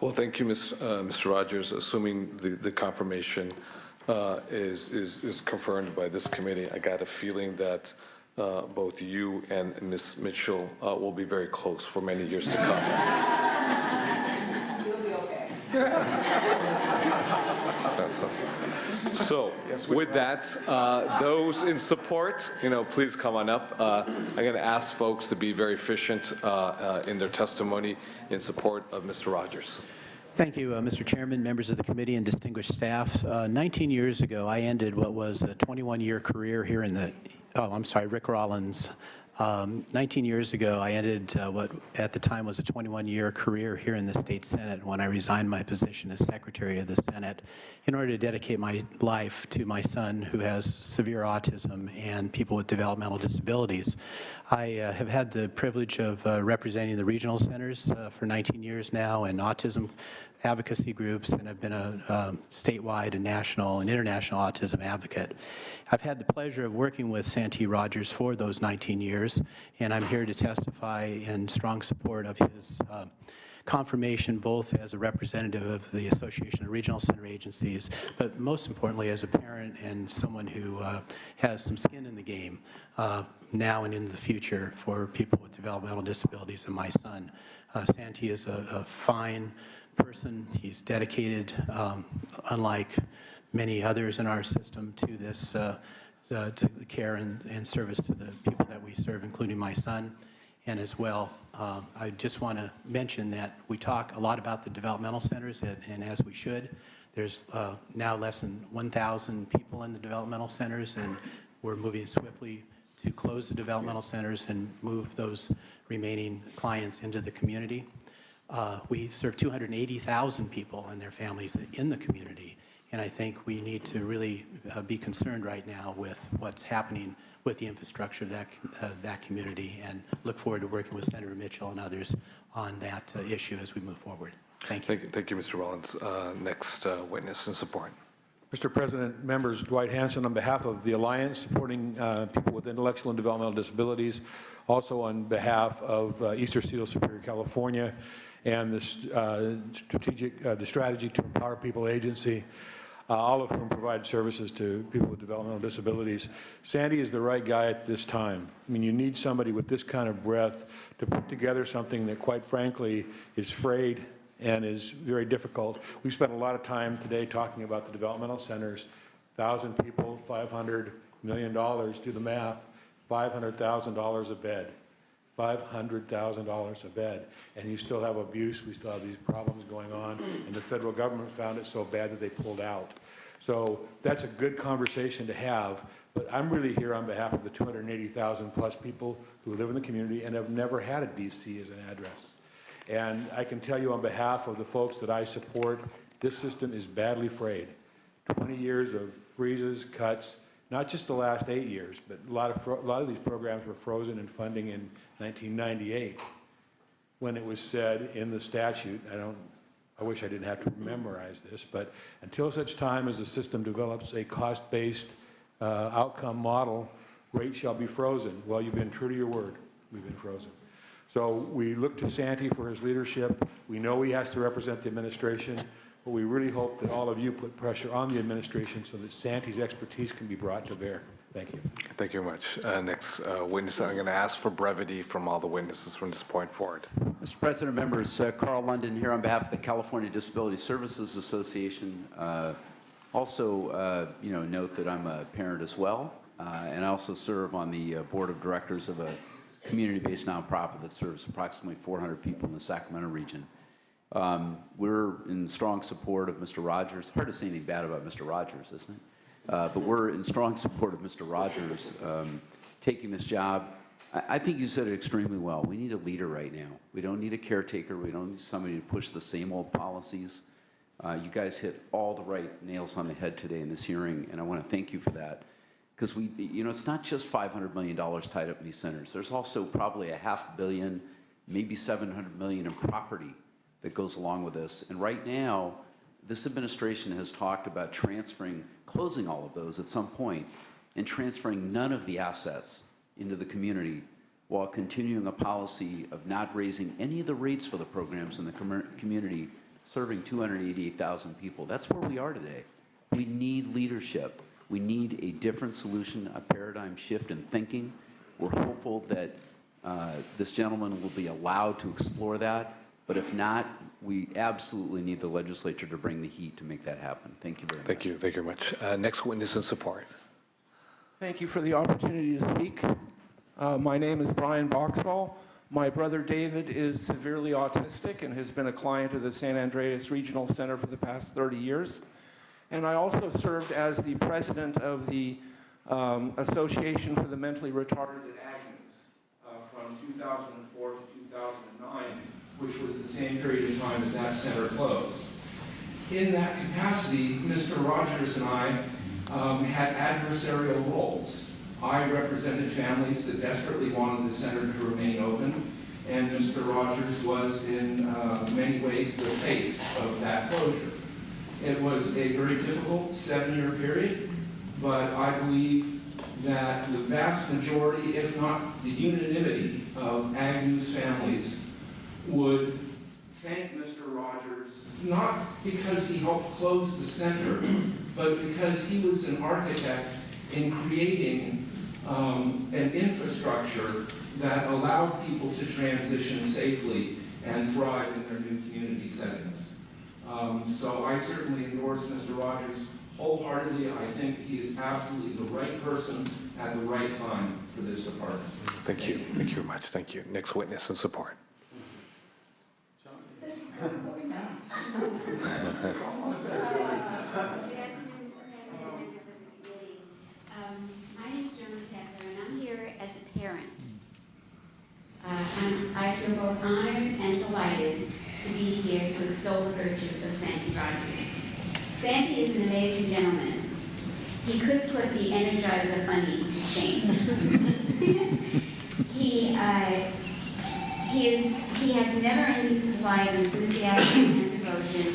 Well, thank you, Mr. Rogers. Assuming the confirmation is confirmed by this committee, I got a feeling that both you and Ms. Mitchell will be very close for many years to come. You'll be okay. So, with that, those in support, please come on up. I'm going to ask folks to be very efficient in their testimony in support of Mr. Rogers. Thank you, Mr. Chairman, members of the committee, and distinguished staff. 19 years ago, I ended what was a 21-year career here in the, Rick Rollins. 19 years ago, I ended what at the time was a 21-year career here in the State Senate when I resigned my position as Secretary of the Senate in order to dedicate my life to my son who has severe autism and people with developmental disabilities. I have had the privilege of representing the regional centers for 19 years now and autism advocacy groups, and I've been a statewide and national and international autism advocate. I've had the pleasure of working with Santee Rogers for those 19 years, and I'm here to testify in strong support of his confirmation both as a representative of the Association of Regional Center Agencies, but most importantly as a parent and someone who has some skin in the game now and into the future for people with developmental disabilities and my son. Santee is a fine person. He's dedicated, unlike many others in our system, to this to the care and service to the people that we serve, including my son. And as well, I just want to mention that we talk a lot about the developmental centers, and as we should. There's now less than 1,000 people in the developmental centers, and we're moving swiftly to close the developmental centers and move those remaining clients into the community. We serve 280,000 people and their families in the community, and I think we need to really be concerned right now with what's happening with the infrastructure of that community, and look forward to working with Senator Mitchell and others on that issue as we move forward. Thank you. Thank you, Mr. Rollins. Next witness in support. Mr. President, members, Dwight Hansen on behalf of the Alliance supporting people with intellectual and developmental disabilities, also on behalf of Eastern Steel Superior California and the strategy to empower people agency, all of whom provide services to people with developmental disabilities. Sandy is the right guy at this time. I mean, you need somebody with this kind of breadth to put together something that, quite frankly, is frayed and is very difficult. We've spent a lot of time today talking about the developmental centers. 1,000 people, $500 million, do the math, $500,000 a bed. $500,000 a bed, and you still have abuse, we still have these problems going on, and the federal government found it so bad that they pulled out. So that's a good conversation to have, but I'm really here on behalf of the 280,000 plus people who live in the community and have never had a DC as an address. And I can tell you on behalf of the folks that I support, this system is badly frayed. 20 years of freezes, cuts, not just the last 8 years, but a lot of these programs were frozen in funding in 1998 when it was said in the statute, I wish I didn't have to memorize this, but until such time as the system develops a cost-based outcome model, rates shall be frozen. Well, you've been true to your word. We've been frozen. So we look to Santee for his leadership. We know he has to represent the administration, but we really hope that all of you put pressure on the administration so that Santee's expertise can be brought to bear. Thank you. Thank you very much. Next witness, I'm going to ask for brevity from all the witnesses from this point forward. Mr. President, members, Carl London here on behalf of the California Disability Services Association. Also, note that I'm a parent as well, and I also serve on the board of directors of a community-based nonprofit that serves approximately 400 people in the Sacramento region. We're in strong support of Mr. Rogers. Hard to say anything bad about Mr. Rogers, isn't it? But we're in strong support of Mr. Rogers taking this job. I think you said it extremely well. We need a leader right now. We don't need a caretaker. We don't need somebody to push the same old policies. You guys hit all the right nails on the head today in this hearing, and I want to thank you for that. Because it's not just $500 million tied up in these centers. There's also probably $500 million, maybe $700 million in property that goes along with this. And right now, this administration has talked about closing all of those at some point and transferring none of the assets into the community while continuing a policy of not raising any of the rates for the programs in the community serving 288,000 people. That's where we are today. We need leadership. We need a different solution, a paradigm shift in thinking. We're hopeful that this gentleman will be allowed to explore that, but if not, we absolutely need the legislature to bring the heat to make that happen. Thank you very much. Thank you very much. Next witness in support. Thank you for the opportunity to speak. My name is Brian Boxall. My brother David is severely autistic and has been a client of the San Andreas Regional Center for the past 30 years. And I also served as the president of the Association for the Mentally Retarded at Agnes from 2004 to 2009, which was the same period of time that center closed. In that capacity, Mr. Rogers and I had adversarial roles. I represented families that desperately wanted the center to remain open, and Mr. Rogers was in many ways the face of that closure. It was a very difficult 7-year period, but I believe that the vast majority, if not the unanimity, of Agnew's families would thank Mr. Rogers, not because he helped close the center, but because he was an architect in creating an infrastructure that allowed people to transition safely and thrive in their new community settings. So I certainly endorse Mr. Rogers wholeheartedly. I think he is absolutely the right person at the right time for this department. Thank you. Thank you very much. Thank you. Next witness in support. Good afternoon, Mr. President, members of the committee. My name is Joan Peckler, and I'm here as a parent. I feel both honored and delighted to be here to extol the virtues of Sandy Rogers. Sandy is an amazing gentleman. He could put the Energizer Bunny to shame. He has a never-ending supply of enthusiasm and devotion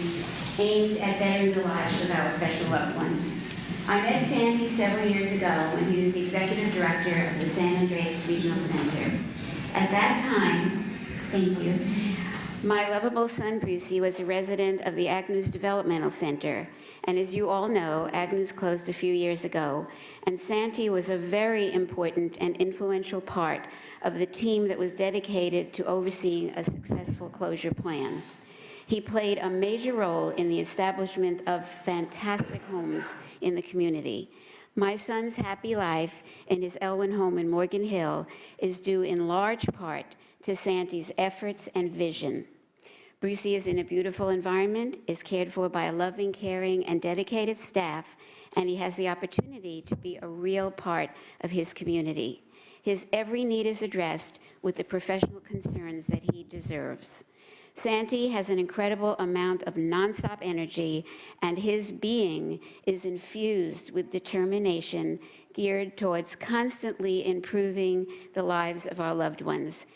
aimed at bettering the lives of our special loved ones. I met Sandy several years ago when he was the executive director of the San Andreas Regional Center. At that time, thank you, my lovable son Brucey was a resident of the Agnews Developmental Center. And as you all know, Agnews closed a few years ago, and Sandy was a very important and influential part of the team that was dedicated to overseeing a successful closure plan. He played a major role in the establishment of fantastic homes in the community. My son's happy life in his Elwyn home in Morgan Hill is due in large part to Sandy's efforts and vision. Brucey is in a beautiful environment, is cared for by a loving, caring, and dedicated staff, and he has the opportunity to be a real part of his community. His every need is addressed with the professional concerns that he deserves. Sandy has an incredible amount of nonstop energy, and his being is infused with determination geared towards constantly improving the lives of our loved ones.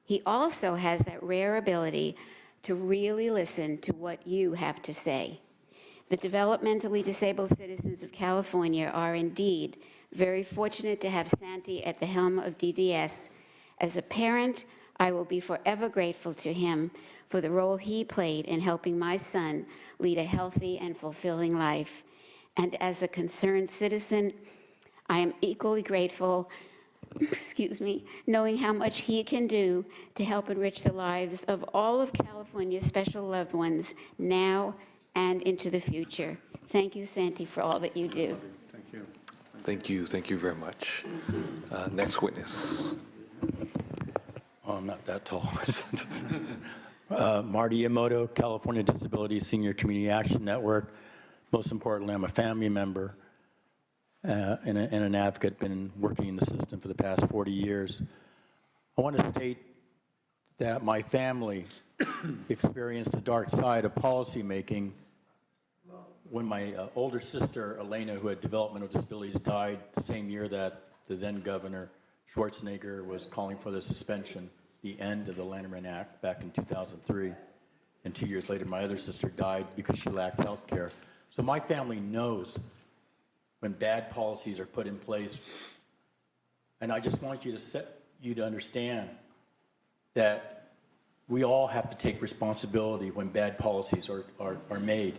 He also has that rare ability to really listen to what you have to say. The developmentally disabled citizens of California are indeed very fortunate to have Sandy at the helm of DDS. As a parent, I will be forever grateful to him for the role he played in helping my son lead a healthy and fulfilling life. And as a concerned citizen, I am equally grateful, knowing how much he can do to help enrich the lives of all of California's special loved ones now and into the future. Thank you, Sandy, for all that you do. Thank you. Thank you. Thank you very much. Next witness. Oh, I'm not that tall. Marty Yamoto, California Disability Senior Community Action Network. Most importantly, I'm a family member and an advocate, been working in the system for the past 40 years. I want to state that my family experienced the dark side of policymaking when my older sister, Elena, who had developmental disabilities, died the same year that the then Governor Schwarzenegger was calling for the suspension, the end of the Lanterman Act back in 2003. And 2 years later, my other sister died because she lacked health care. So my family knows when bad policies are put in place. And I just want you to understand that we all have to take responsibility when bad policies are made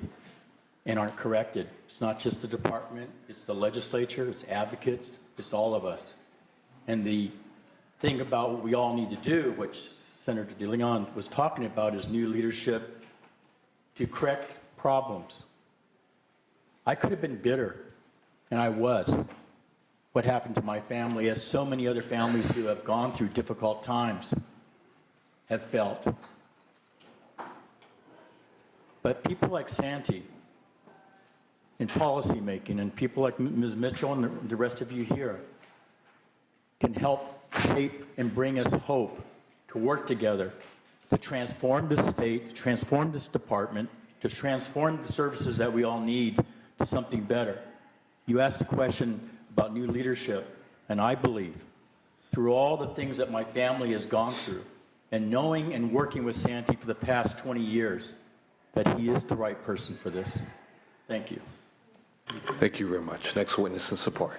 and aren't corrected. It's not just the department, it's the legislature, it's advocates, it's all of us. And the thing about what we all need to do, which Senator DeLeon was talking about, is new leadership to correct problems. I could have been bitter, and I was. What happened to my family, as so many other families who have gone through difficult times have felt. But people like Santi in policymaking and people like Ms. Mitchell and the rest of you here can help shape and bring us hope to work together to transform this state, to transform this department, to transform the services that we all need to something better. You asked a question about new leadership, and I believe through all the things that my family has gone through, and knowing and working with Santi for the past 20 years, that he is the right person for this. Thank you. Thank you very much. Next witness in support.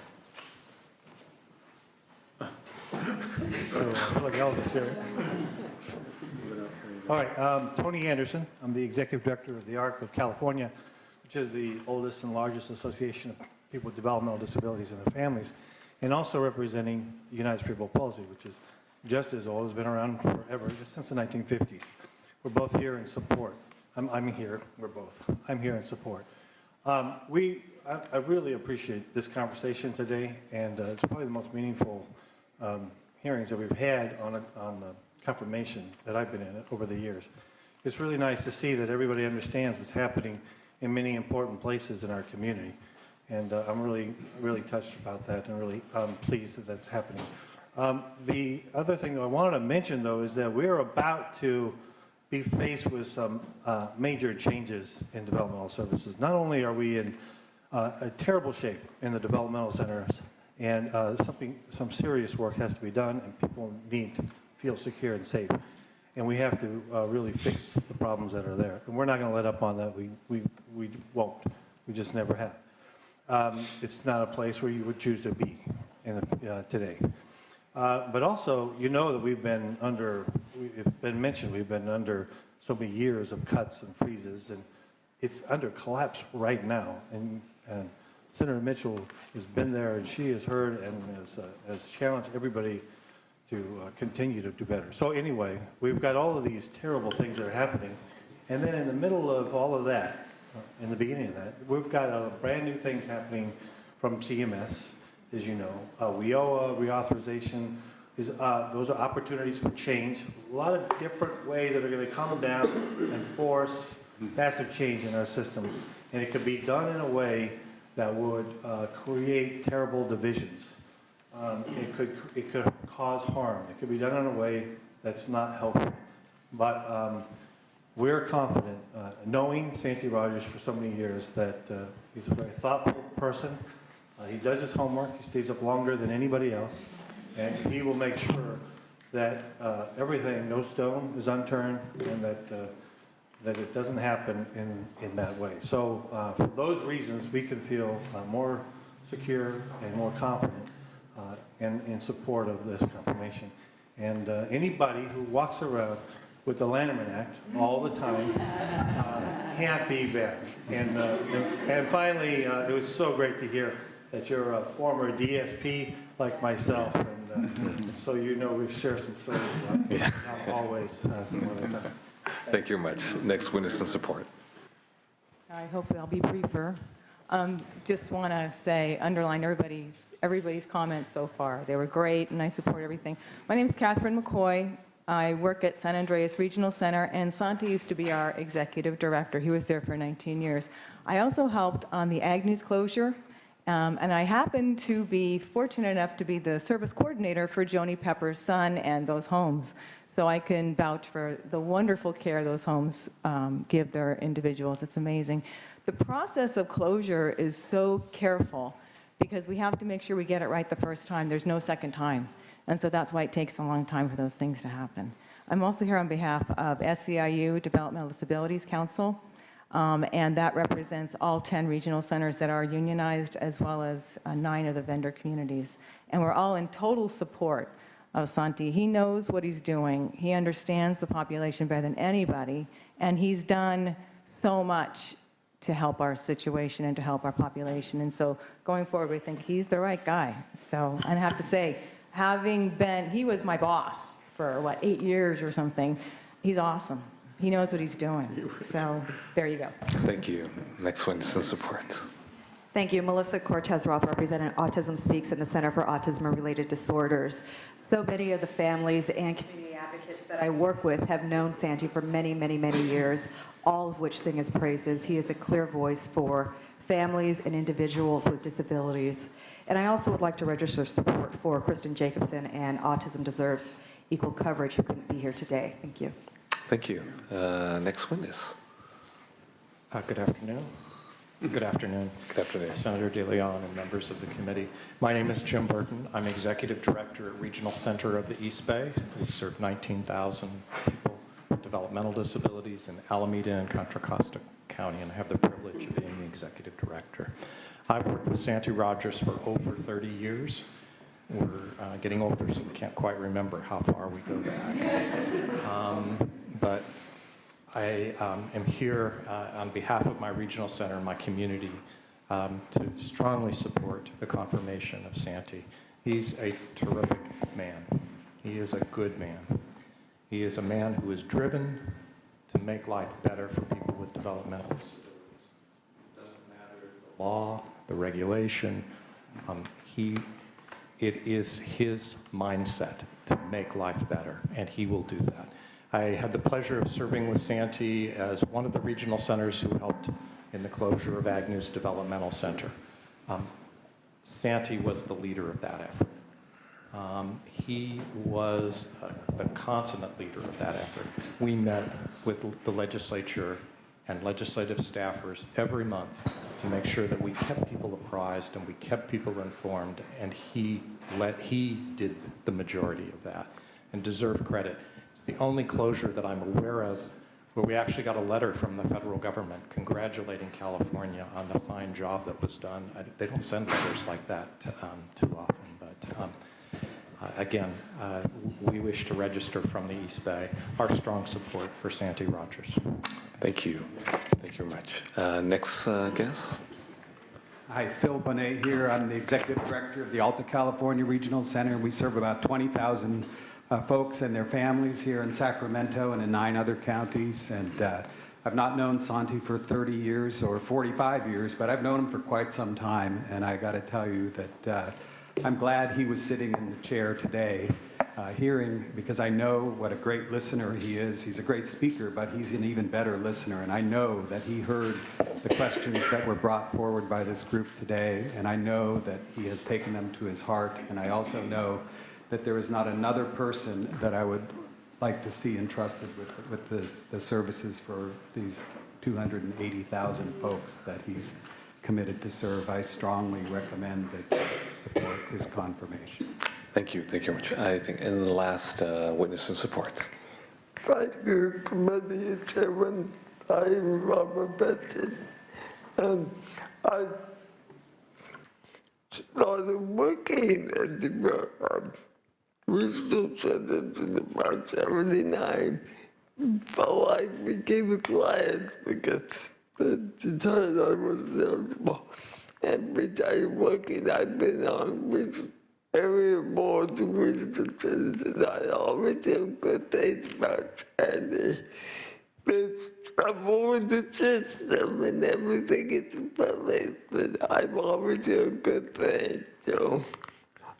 All right, Tony Anderson. I'm the executive director of the ARC of California, which is the oldest and largest association of people with developmental disabilities and their families, and also representing United Cerebral Palsy, which is just as old, has been around forever, just since the 1950s. We're both here in support. I'm here, we're both. I'm here in support. I really appreciate this conversation today, and it's probably the most meaningful hearings that we've had on confirmation that I've been in over the years. It's really nice to see that everybody understands what's happening in many important places in our community, and I'm really, really touched about that and really pleased that that's happening. The other thing that I wanted to mention, though, is that we're about to be faced with some major changes in developmental services. Not only are we in a terrible shape in the developmental centers, and some serious work has to be done, and people need to feel secure and safe. And we have to really fix the problems that are there. And we're not going to let up on that. We won't. We just never have. It's not a place where you would choose to be today. But also, you know that we've been under, it's been mentioned, we've been under so many years of cuts and freezes, and it's under collapse right now. And Senator Mitchell has been there, and she has heard and has challenged everybody to continue to do better. So anyway, we've got all of these terrible things that are happening. And then in the middle of all of that, in the beginning of that, we've got brand new things happening from CMS, as you know. WIOA reauthorization, those are opportunities for change. A lot of different ways that are going to come down and force massive change in our system. And it could be done in a way that would create terrible divisions. It could cause harm. It could be done in a way that's not helpful. But we're confident, knowing Santi Rogers for so many years, that he's a very thoughtful person. He does his homework. He stays up longer than anybody else. And he will make sure that everything, no stone is unturned, and that it doesn't happen in that way. So for those reasons, we can feel more secure and more confident in support of this confirmation. And anybody who walks around with the Lanterman Act all the time can't be bad. And finally, it was so great to hear that you're a former DSP like myself, and so you know we share some stories about always some other time. Thank you very much. Next witness in support. I hope I'll be briefer. Just want to say, underline everybody's comments so far. They were great, and I support everything. My name is Catherine McCoy. I work at San Andreas Regional Center, and Santi used to be our executive director. He was there for 19 years. I also helped on the Ag News closure, and I happened to be fortunate enough to be the service coordinator for Joni Pepper's son and those homes. So I can vouch for the wonderful care those homes give their individuals. It's amazing. The process of closure is so careful because we have to make sure we get it right the first time. There's no second time. And so that's why it takes a long time for those things to happen. I'm also here on behalf of SEIU, Developmental Disabilities Council, and that represents all 10 regional centers that are unionized, as well as 9 of the vendor communities. And we're all in total support of Santi. He knows what he's doing. He understands the population better than anybody, and he's done so much to help our situation and to help our population. And so going forward, we think he's the right guy. So I have to say, he was my boss for, 8 years or something. He's awesome. He knows what he's doing. So there you go. Thank you. Next witness in support. Thank you. Melissa Cortez Roth, representing Autism Speaks and the Center for Autism and Related Disorders. So many of the families and community advocates that I work with have known Santi for many, many, many years, all of which sing his praises. He is a clear voice for families and individuals with disabilities. And I also would like to register support for Kristen Jacobson and Autism Deserves Equal Coverage, who couldn't be here today. Thank you. Thank you. Next witness. Good afternoon. Good afternoon. Good afternoon. Senator De Leon and members of the committee. My name is Jim Burton. I'm Executive Director at Regional Center of the East Bay. We serve 19,000 people with developmental disabilities in Alameda and Contra Costa County, and I have the privilege of being the Executive Director. I've worked with Santi Rogers for over 30 years. We're getting older, so we can't quite remember how far we go back. But I am here on behalf of my regional center and my community to strongly support the confirmation of Santi. He's a terrific man. He is a good man. He is a man who is driven to make life better for people with developmental disabilities. It doesn't matter the law, the regulation. It is his mindset to make life better, and he will do that. I had the pleasure of serving with Santi as one of the regional centers who helped in the closure of Agnew's Developmental Center. Santi was the leader of that effort. He was the consummate leader of that effort. We met with the legislature and legislative staffers every month to make sure that we kept people apprised and we kept people informed, and he did the majority of that and deserved credit. It's the only closure that I'm aware of where we actually got a letter from the federal government congratulating California on the fine job that was done. They don't send letters like that too often, but again, we wish to register from the East Bay our strong support for Santi Rogers. Thank you. Thank you very much. Next guest. Hi, Phil Bonet here. I'm the Executive Director of the Alta California Regional Center. We serve about 20,000 folks and their families here in Sacramento and in 9 other counties. And I've not known Santi for 30 years or 45 years, but I've known him for quite some time. And I got to tell you that I'm glad he was sitting in the chair today, hearing, because I know what a great listener he is. He's a great speaker, but he's an even better listener. And I know that he heard the questions that were brought forward by this group today, and I know that he has taken them to his heart. And I also know that there is not another person that I would like to see entrusted with the services for these 280,000 folks that he's committed to serve. I strongly recommend that you support his confirmation. Thank you. Thank you very much. I think, and the last witness in support. Thank you, Committee Chairman. I am Robert Benson. I started working at the Regional Center in about 79. But I became a client because the time I was eligible. Every time working, I've been on with every board to Regional Centers, and I always have good things about Andy. There's trouble with the system and everything is perfect, but I've always heard good things, so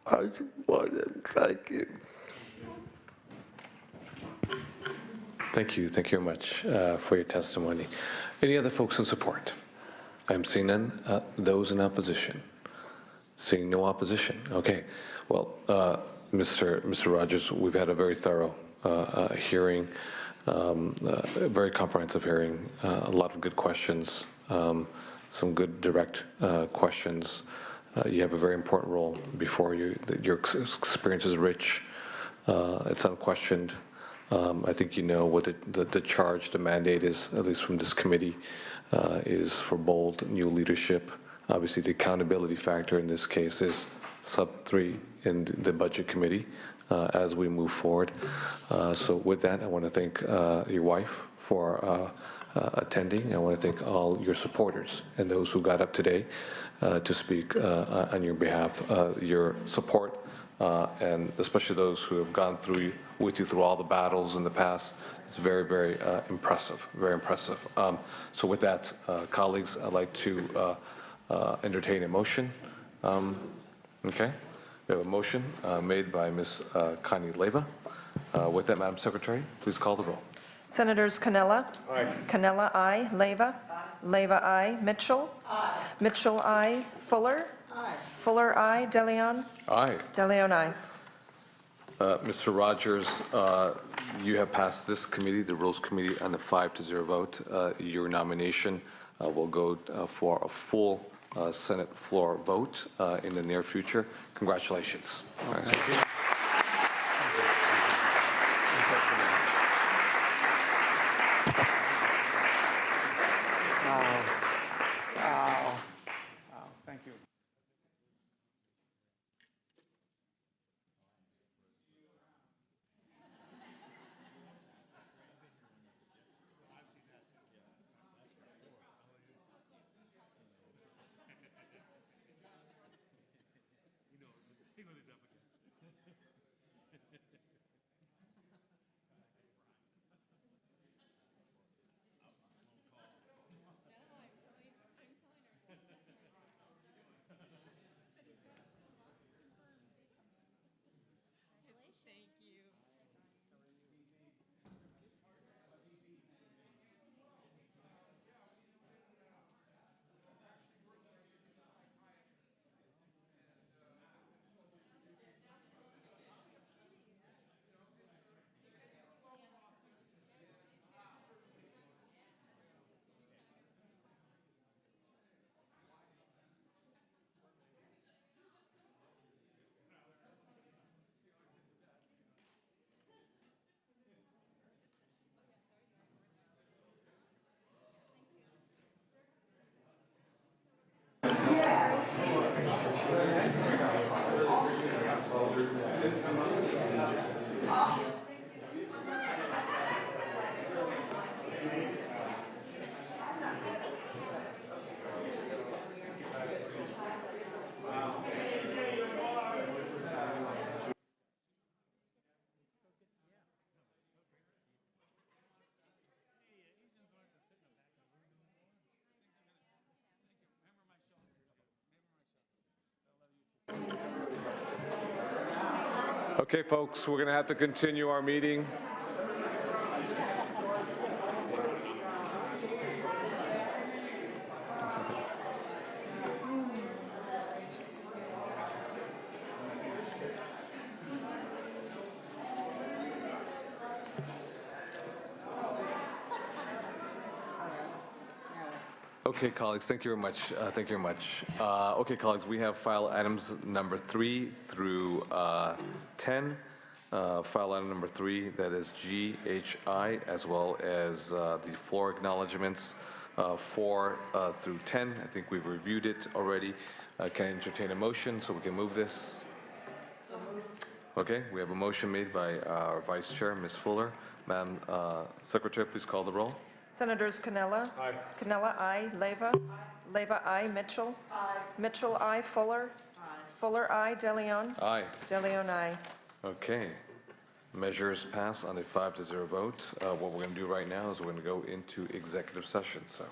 I just want to thank you. Thank you. Thank you very much for your testimony. Any other folks in support? I'm seeing none. Those in opposition? Seeing no opposition. Okay. Well, Mr. Rogers, we've had a very thorough hearing, a very comprehensive hearing, a lot of good questions, some good direct questions. You have a very important role before you. Your experience is rich. It's unquestioned. I think you know what the charge, the mandate is, at least from this committee, is for bold new leadership. Obviously, the accountability factor in this case is sub 3 in the budget committee. as we move forward. So with that, I want to thank your wife for attending. I want to thank all your supporters and those who got up today to speak on your behalf. Your support, and especially those who have gone with you through all the battles in the past, it's very, very impressive, very impressive. So with that, colleagues, I'd like to entertain a motion. Okay, we have a motion made by Ms. Connie Leyva. With that, Madam Secretary, please call the roll. Senators Canella? Aye. Canella, aye. Leyva? Leyva, aye. Mitchell? Aye. Mitchell, aye. Fuller? Aye. Fuller, aye. DeLeon? Aye. DeLeon, aye. Mr. Rogers, you have passed this committee, the Rules Committee, on a 5-0 vote. Your nomination will go for a full Senate floor vote in the near future. Congratulations. Thank you. Thank you. Okay, folks, we're going to have to continue our meeting. Okay, colleagues, thank you very much. Thank you very much. Okay, colleagues, we have file items number 3 through 10. File item number 3, that is GHI, as well as the floor acknowledgements 4 through 10. I think we've reviewed it already. Can I entertain a motion so we can move this? Okay, we have a motion made by our Vice Chair, Ms. Fuller. Madam Secretary, please call the roll. Senators Canella? Aye. Canella, aye. Leyva? Leyva, aye. Mitchell? Aye. Mitchell, aye. Fuller? Aye. Fuller, aye. DeLeon? Aye. DeLeon, aye. Okay. Measures pass on a 5-0 vote. What we're going to do right now is we're going to go into executive session. So.